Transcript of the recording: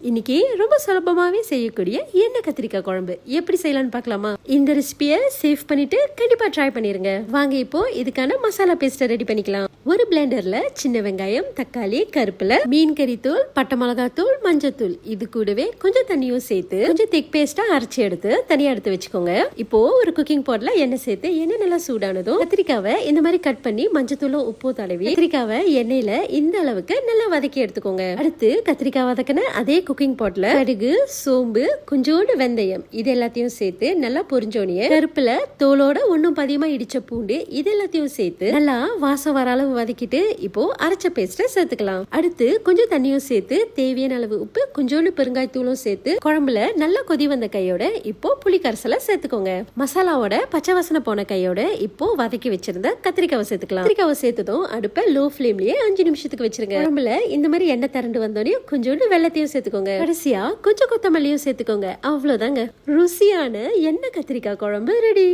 இன்னைக்கு ரொம்ப சுலபமாவே செய்யக்கூடிய எண்ணெய் கத்திரிக்காய் குழம்பு எப்படி செய்யலாம்னு பார்க்கலாமா? இந்த ரெசிபியை சேவ் பண்ணிட்டு கண்டிப்பா ட்ரை பண்ணிருங்க. வாங்க இப்போ இதுக்கான மசாலா பேஸ்ட ரெடி பண்ணிக்கலாம். ஒரு பிளெண்டர்ல சின்ன வெங்காயம், தக்காளி, கருப்புல, மீன் கறி தூள், பட்டை மிளகாய் தூள், மஞ்சத்தூள், இது கூடவே கொஞ்சம் தண்ணியும் சேர்த்து கொஞ்சம் திக் பேஸ்டா அரைச்சி எடுத்து தனியா எடுத்து வச்சுக்கோங்க. இப்போ ஒரு குக்கிங் பாட்ல எண்ணெய் சேர்த்து எண்ணெய் நல்லா சூடானதும் கத்திரிக்காவை இந்த மாதிரி கட் பண்ணி மஞ்சத்தூளும் உப்பு தடவி கத்திரிக்காவை எண்ணெயில இந்த அளவுக்கு நல்லா வதக்கி எடுத்துக்கோங்க. அடுத்து கத்திரிக்காய் வதக்கின அதே குக்கிங் பாட்ல கடுகு, சோம்பு, கொஞ்சோண்டு வெந்தயம், இது எல்லாத்தையும் சேர்த்து நல்லா பொரிஞ்சோனிய கருப்புல தோலோட ஒன்னும் பதியமா இடிச்ச பூண்டு, இது எல்லாத்தையும் சேர்த்து நல்லா வாசம் வர அளவு வதக்கிட்டு இப்போ அரைச்ச பேஸ்ட சேர்த்துக்கலாம். அடுத்து கொஞ்சம் தண்ணியும் சேர்த்து தேவையான அளவு உப்பு, கொஞ்சோண்டு பெருங்காய் தூளும் சேர்த்து குழம்புல நல்லா கொதி வந்த கையோட இப்போ புளி கரைசலை சேர்த்துக்கோங்க. மசாலாவோட பச்சை வாசனை போன கையோட இப்போ வதக்கி வச்சிருந்த கத்திரிக்காவை சேர்த்துக்கலாம். கத்திரிக்காவை சேர்த்ததும் அடுப்பை லோ ஃபிளேம்லயே 5 நிமிஷத்துக்கு வச்சிருங்க. குழம்புல இந்த மாதிரி எண்ணெய் திரண்டு வந்தோடனே கொஞ்சோண்டு வெள்ளத்தையும் சேர்த்துக்கோங்க. கடைசியா கொஞ்சம் கொத்தமல்லியும் சேர்த்துக்கோங்க. அவ்வளவுதாங்க, ருசியான எண்ணெய் கத்திரிக்காய் குழம்பு ரெடி.